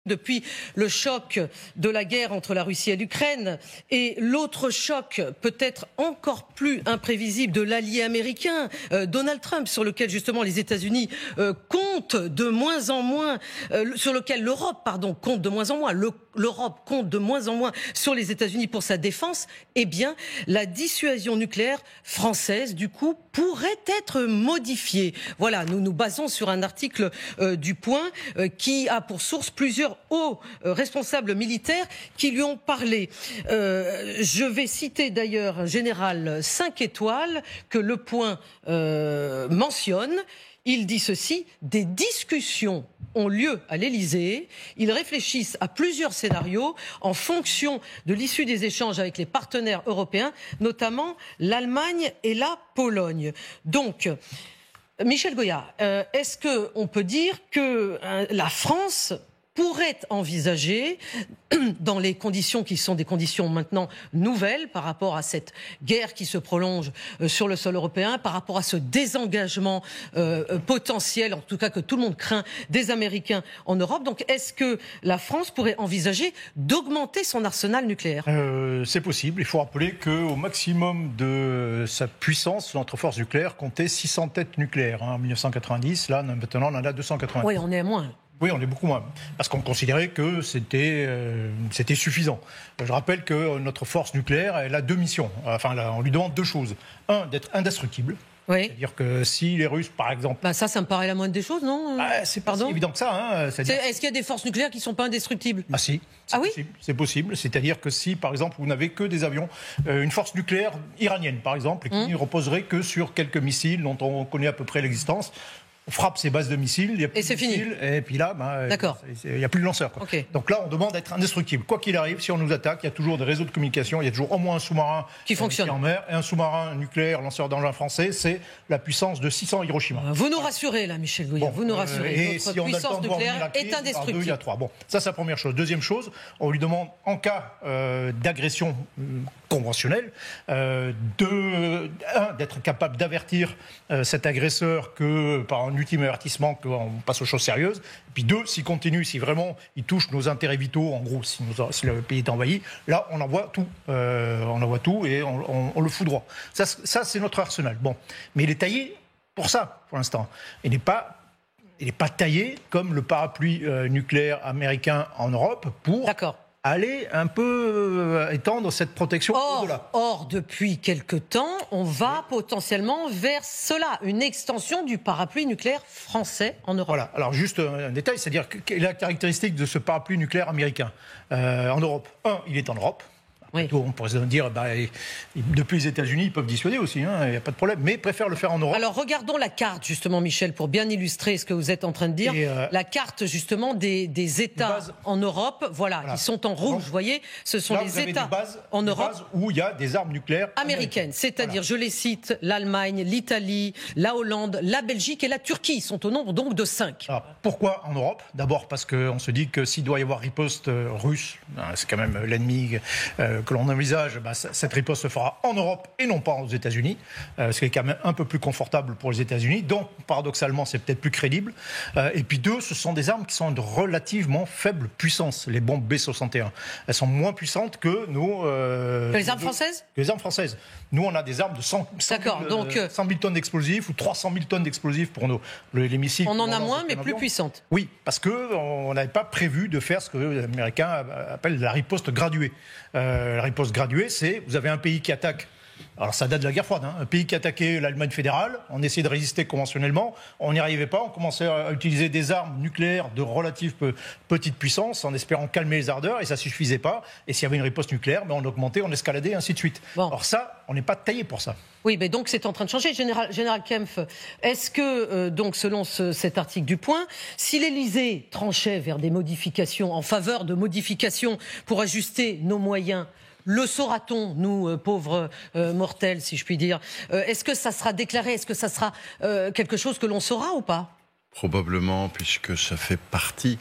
depuis le choc de la guerre entre la Russie et l'Ukraine et l'autre choc peut-être encore plus imprévisible de l'allié américain Donald Trump, sur lequel justement les États-Unis comptent de moins en moins, sur lequel l'Europe compte de moins en moins. L'Europe compte de moins en moins sur les États-Unis pour sa défense. Eh bien, la dissuasion nucléaire française, du coup, pourrait être modifiée. Voilà, nous nous basons sur un article du Point qui a pour source plusieurs hauts responsables militaires qui lui ont parlé. Je vais citer d'ailleurs un général 5 étoiles que le Point mentionne. Il dit ceci: des discussions ont lieu à l'Élysée. Ils réfléchissent à plusieurs scénarios en fonction de l'issue des échanges avec les partenaires européens, notamment l'Allemagne et la Pologne. Donc, Michel Goya, est-ce qu'on peut dire que la France pourrait envisager, dans les conditions qui sont des conditions maintenant nouvelles par rapport à cette guerre qui se prolonge sur le sol européen, par rapport à ce désengagement potentiel, en tout cas que tout le monde craint, des Américains en Europe. Donc est-ce que la France pourrait envisager d'augmenter son arsenal nucléaire ? C'est possible. Il faut rappeler qu'au maximum de sa puissance, notre force nucléaire comptait 600 têtes nucléaires en 1990. Là, maintenant, on en a 290. Oui, on est à moins. Oui, on est beaucoup moins, parce qu'on considérait que c'était suffisant. Je rappelle que notre force nucléaire, elle a deux missions. Enfin, là, on lui demande deux choses. Un, d'être indestructible. Oui. C'est-à-dire que si les Russes, par exemple... Ça me paraît la moindre des choses, non ? C'est pas si évident que ça. Hein. Est-ce qu'il y a des forces nucléaires qui ne sont pas indestructibles ? Ah si, c'est possible. C'est-à-dire que si, par exemple, vous n'avez que des avions, une force nucléaire iranienne, par exemple, qui ne reposerait que sur quelques missiles dont on connaît à peu près l'existence, on frappe ces bases de missiles, il y a plus et c'est de missiles, fini. Et puis là, il n'y a plus de lanceurs. Okay. Donc là, on demande d'être indestructible. Quoi qu'il arrive, si on nous attaque, il y a toujours des réseaux de communication, il y a toujours au moins un sous-marin qui fonctionne en mer, et un sous-marin nucléaire, lanceur d'engins français, c'est la puissance de 600 Hiroshima. Vous nous rassurez là, Michel Goya, vous nous rassurez. Et si on a le temps de voir venir la crise, est indestructible. Il y a 3. Bon, ça c'est la première chose. Deuxième chose, on lui demande, en cas d'agression conventionnelle, d'être capable d'avertir cet agresseur que par un ultime avertissement qu'on passe aux choses sérieuses. Et puis deux, s'il continue, si vraiment il touche nos intérêts vitaux, en gros, si le pays est envahi, là on envoie tout. Et on le fout droit. Ça c'est notre arsenal. Bon, mais il est taillé pour ça, pour l'instant. Il n'est pas taillé comme le parapluie nucléaire américain en Europe pour aller un peu étendre cette protection au-delà. Or, depuis quelque temps, on va potentiellement vers cela, une extension du parapluie nucléaire français en Europe. Voilà, alors juste un détail, c'est-à-dire quelle est la caractéristique de ce parapluie nucléaire américain en Europe ? Il est en Europe. Oui. On pourrait se dire, depuis les États-Unis, ils peuvent dissuader aussi, il n'y a pas de problème, mais préfèrent le faire en Europe. Alors regardons la carte, justement, Michel, pour bien illustrer ce que vous êtes en train de dire. La carte, justement, des États en Europe, voilà, qui sont en rouge, vous voyez, ce sont les États en Europe où il y a des armes nucléaires américaines. C'est-à-dire, je les cite, l'Allemagne, l'Italie, la Hollande, la Belgique et la Turquie sont au nombre donc de 5. Alors, pourquoi en Europe ? D'abord parce qu'on se dit que s'il doit y avoir riposte russe, c'est quand même l'ennemi que l'on envisage, cette riposte se fera en Europe et non pas aux États-Unis, ce qui est quand même un peu plus confortable pour les États-Unis. Donc, paradoxalement, c'est peut-être plus crédible. Et puis deux, ce sont des armes qui sont de relativement faible puissance, les bombes B-61. Elles sont moins puissantes que nos... les armes françaises ? Que les armes françaises. Nous, on a des armes de 100 000 tonnes d'explosifs ou 300 000 tonnes d'explosifs pour les missiles. On en a moins, mais plus puissantes. Oui, parce qu'on n'avait pas prévu de faire ce que les Américains appellent la riposte graduée. La riposte graduée, c'est vous avez un pays qui attaque. Alors ça date de la guerre froide, un pays qui attaquait l'Allemagne fédérale, on essayait de résister conventionnellement, on n'y arrivait pas, on commençait à utiliser des armes nucléaires de relative petite puissance en espérant calmer les ardeurs et ça ne suffisait pas. Et s'il y avait une riposte nucléaire, on augmentait, on escaladait, ainsi de suite. Bon. Or ça, on n'est pas taillé pour ça. Oui, mais donc c'est en train de changer. Général Kempf, est-ce que, donc selon cet article du Point, si l'Élysée tranchait vers des modifications, en faveur de modifications pour ajuster nos moyens, le saura-t-on, nous, pauvres mortels, si je puis dire ? Est-ce que ça sera déclaré ? Est-ce que ça sera quelque chose que l'on saura ou pas ? Probablement, puisque ça fait partie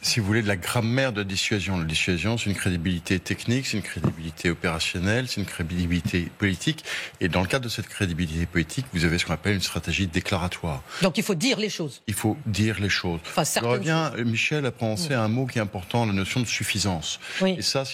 si vous voulez, de la grammaire de dissuasion. La dissuasion, c'est une crédibilité technique, c'est une crédibilité opérationnelle, c'est une crédibilité politique. Et dans le cadre de cette crédibilité politique, vous avez ce qu'on appelle une stratégie déclaratoire. Donc il faut dire les choses. Il faut dire les choses. Enfin, Je reviens, Michel a prononcé un mot qui est important, la notion de suffisance. Oui. Et ça,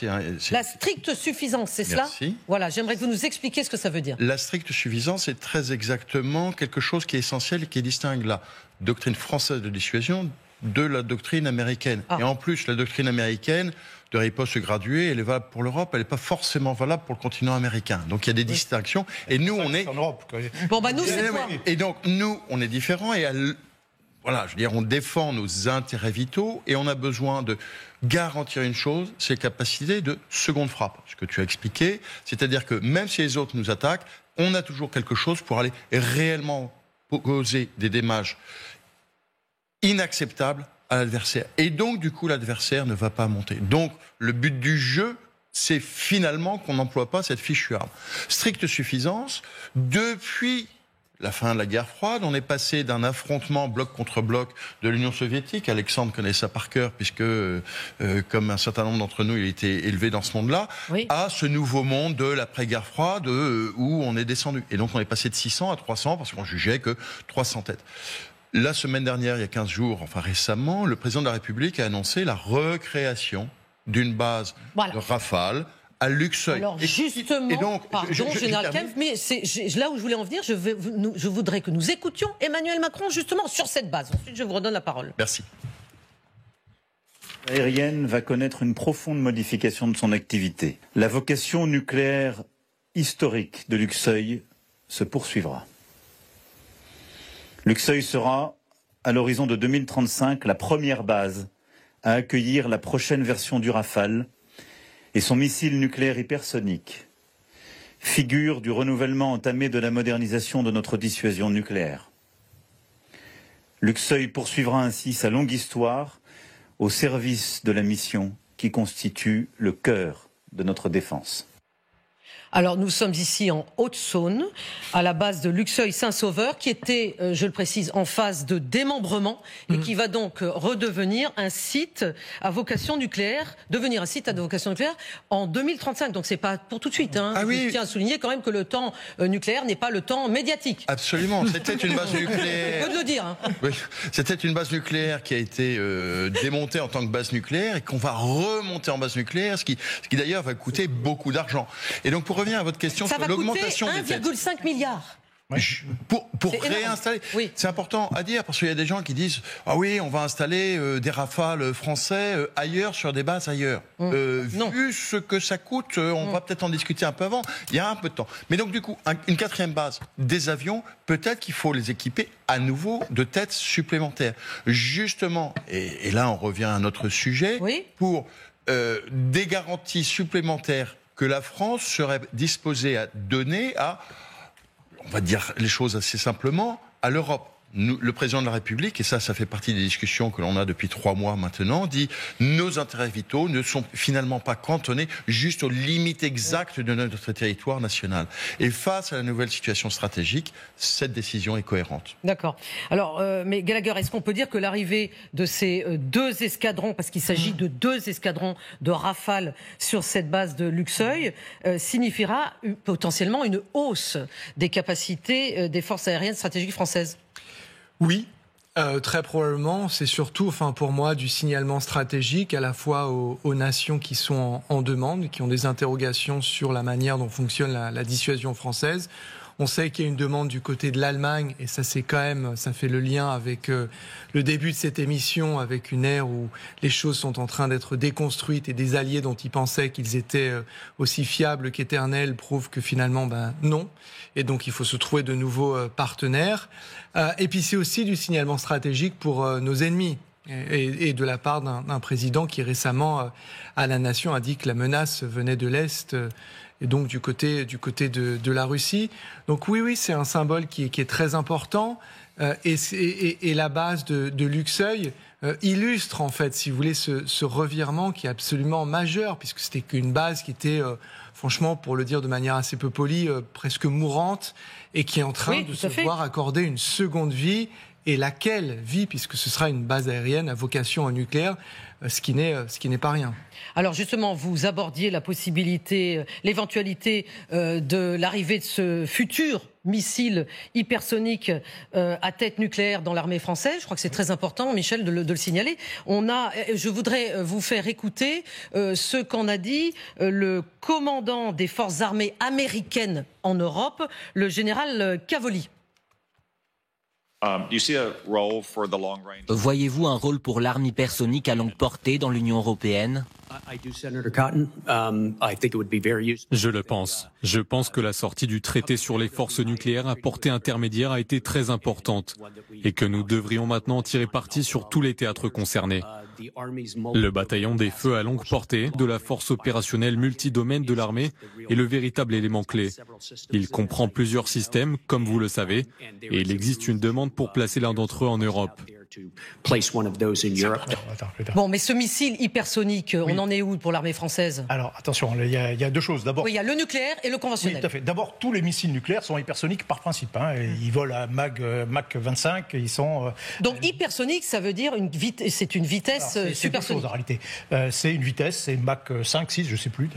La stricte suffisance, c'est cela ? Merci. Voilà, j'aimerais que vous nous expliquiez ce que ça veut dire. La stricte suffisance, c'est très exactement quelque chose qui est essentiel et qui distingue la doctrine française de dissuasion de la doctrine américaine. Et en plus, la doctrine américaine de riposte graduée, elle est valable pour l'Europe, elle n'est pas forcément valable pour le continent américain. Donc il y a des distinctions. Et nous, on est... En Europe, quoi. Bon, nous, c'est quoi ? Et donc, nous, on est différents et voilà, je veux dire, on défend nos intérêts vitaux et on a besoin de garantir une chose, c'est la capacité de seconde frappe. Ce que tu as expliqué, c'est-à-dire que même si les autres nous attaquent, on a toujours quelque chose pour aller réellement causer des dommages inacceptables à l'adversaire. Et donc, du coup, l'adversaire ne va pas monter. Donc, le but du jeu, c'est finalement qu'on n'emploie pas cette fichue arme. Stricte suffisance, depuis la fin de la guerre froide, on est passé d'un affrontement bloc contre bloc de l'Union soviétique. Alexandre connaît ça par cœur, puisque, comme un certain nombre d'entre nous, il a été élevé dans ce monde-là, à ce nouveau monde de l'après-guerre froide, où on est descendu. Et donc, on est passé de 600 à 300, parce qu'on jugeait que 300 têtes. La semaine dernière, il y a 15 jours, enfin récemment, le président de la République a annoncé la recréation d'une base de Rafale à Luxeuil. Alors justement, Général Kempf, mais c'est là où je voulais en venir, je voudrais que nous écoutions Emmanuel Macron justement sur cette base. Ensuite, je vous redonne la parole. Merci. L'aérienne va connaître une profonde modification de son activité. La vocation nucléaire historique de Luxeuil se poursuivra. Luxeuil sera, à l'horizon de 2035, la première base à accueillir la prochaine version du Rafale et son missile nucléaire hypersonique, figure du renouvellement entamé de la modernisation de notre dissuasion nucléaire. Luxeuil poursuivra ainsi sa longue histoire au service de la mission qui constitue le cœur de notre défense. Alors nous sommes ici en Haute-Saône, à la base de Luxeuil-Saint-Sauveur, qui était, je le précise, en phase de démembrement et qui va donc redevenir un site à vocation nucléaire, en 2035. Donc c'est pas pour tout de suite. Hein. Je tiens à souligner quand même que le temps nucléaire n'est pas le temps médiatique. Absolument, c'était une base nucléaire. On peut le dire. Hein. Oui, c'était une base nucléaire qui a été démontée en tant que base nucléaire et qu'on va remonter en base nucléaire, ce qui d'ailleurs va coûter beaucoup d'argent. Et donc pour revenir à votre question sur l'augmentation des têtes. 1,5 milliard. Pour réinstaller. Oui. C'est important à dire parce qu'il y a des gens qui disent ah oui, on va installer des Rafales français ailleurs sur des bases ailleurs. Vu ce que ça coûte, on va peut-être en discuter un peu avant. Il y a un peu de temps. Mais donc du coup, une quatrième base, des avions, peut-être qu'il faut les équiper à nouveau de têtes supplémentaires. Justement, et là on revient à notre sujet, pour des garanties supplémentaires que la France serait disposée à donner à, on va dire les choses assez simplement, à l'Europe. Le président de la République, et ça fait partie des discussions que l'on a depuis 3 mois maintenant, dit nos intérêts vitaux ne sont finalement pas cantonnés juste aux limites exactes de notre territoire national. Et face à la nouvelle situation stratégique, cette décision est cohérente. D'accord. Alors, mais Gallagher, est-ce qu'on peut dire que l'arrivée de ces 2 escadrons, parce qu'il s'agit de 2 escadrons de Rafale sur cette base de Luxeuil, signifiera potentiellement une hausse des capacités des forces aériennes stratégiques françaises ? Oui, très probablement. C'est surtout, pour moi, du signalement stratégique à la fois aux nations qui sont en demande, qui ont des interrogations sur la manière dont fonctionne la dissuasion française. On sait qu'il y a une demande du côté de l'Allemagne, et ça fait le lien avec le début de cette émission, avec une ère où les choses sont en train d'être déconstruites et des alliés dont ils pensaient qu'ils étaient aussi fiables qu'éternels prouvent que finalement, non. Et donc il faut se trouver de nouveaux partenaires. Et puis c'est aussi du signalement stratégique pour nos ennemis. Et de la part d'un président qui récemment à la nation a dit que la menace venait de l'Est et donc du côté de la Russie. Donc oui, c'est un symbole qui est très important. Et la base de Luxeuil illustre en fait, si vous voulez, ce revirement qui est absolument majeur, puisque c'était qu'une base qui était, franchement, pour le dire de manière assez peu polie, presque mourante, et qui est en train de se voir accorder une seconde vie. et laquelle vit, puisque ce sera une base aérienne à vocation au nucléaire, ce qui n'est pas rien. Alors justement, vous abordiez la possibilité, l'éventualité de l'arrivée de ce futur missile hypersonique à tête nucléaire dans l'armée française. Je crois que c'est très important, Michel, de le signaler. Je voudrais vous faire écouter ce qu'en a dit le commandant des forces armées américaines en Europe, le général Cavoli. Voyez-vous un rôle pour l'arme hypersonique à longue portée dans l'Union européenne ? Je le pense. Je pense que la sortie du traité sur les forces nucléaires à portée intermédiaire a été très importante et que nous devrions maintenant tirer parti sur tous les théâtres concernés. Le bataillon des feux à longue portée de la force opérationnelle multidomaine de l'armée est le véritable élément clé. Il comprend plusieurs systèmes, comme vous le savez, et il existe une demande pour placer l'un d'entre eux en Europe. Bon, mais ce missile hypersonique, on en est où pour l'armée française ? Alors, attention, il y a deux choses. D'abord, il y a le nucléaire et le conventionnel. Oui, tout à fait. D'abord, tous les missiles nucléaires sont hypersoniques par principe. Ils volent à Mach 25, ils sont... Donc, hypersonique, ça veut dire c'est une vitesse supersonique. C'est deux choses, en réalité. C'est une vitesse, c'est Mach 5, 6, je ne sais plus.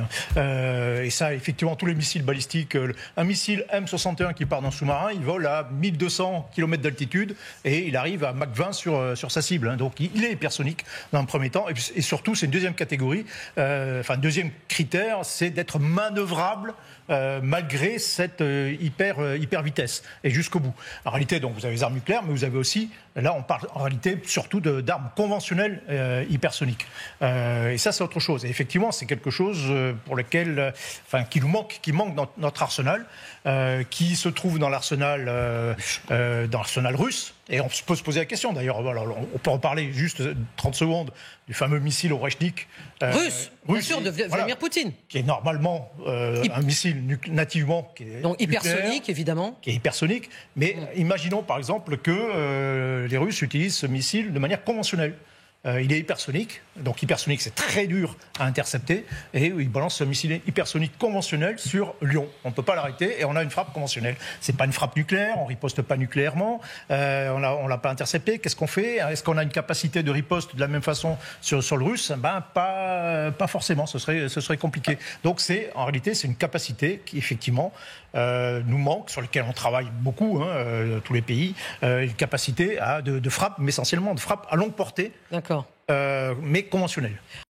Et ça, effectivement, tous les missiles balistiques... Un missile M61 qui part d'un sous-marin, il vole à 1200 km d'altitude et il arrive à Mach 20 sur sa cible. Donc il est hypersonique dans un premier temps. Et surtout, c'est une deuxième catégorie, deuxième critère, c'est d'être manœuvrable malgré cette hyper vitesse et jusqu'au bout. En réalité, donc, vous avez les armes nucléaires, mais vous avez aussi, là on parle en réalité surtout d'armes conventionnelles hypersoniques. Et ça, c'est autre chose. Et effectivement, c'est quelque chose pour lequel, qui manque dans notre arsenal, qui se trouve dans l'arsenal russe. Et on peut se poser la question, d'ailleurs, on peut en parler juste 30 secondes, du fameux missile Obrechnik. Russe, bien sûr, de Vladimir Poutine. Qui est normalement un missile nativement... Donc hypersonique, évidemment. Qui est hypersonique. Mais imaginons, par exemple, que les Russes utilisent ce missile de manière conventionnelle. Il est hypersonique, donc hypersonique c'est très dur à intercepter, et il balance ce missile hypersonique conventionnel sur Lyon. On ne peut pas l'arrêter et on a une frappe conventionnelle. C'est pas une frappe nucléaire, on riposte pas nucléairement, on l'a pas intercepté. Qu'est-ce qu'on fait ? Est-ce qu'on a une capacité de riposte de la même façon sur le russe ? Pas forcément, ce serait compliqué. Donc en réalité c'est une capacité qui effectivement nous manque, sur laquelle on travaille beaucoup, tous les pays, une capacité de frappe, mais essentiellement de frappe à longue portée. D'accord. Mais conventionnelle.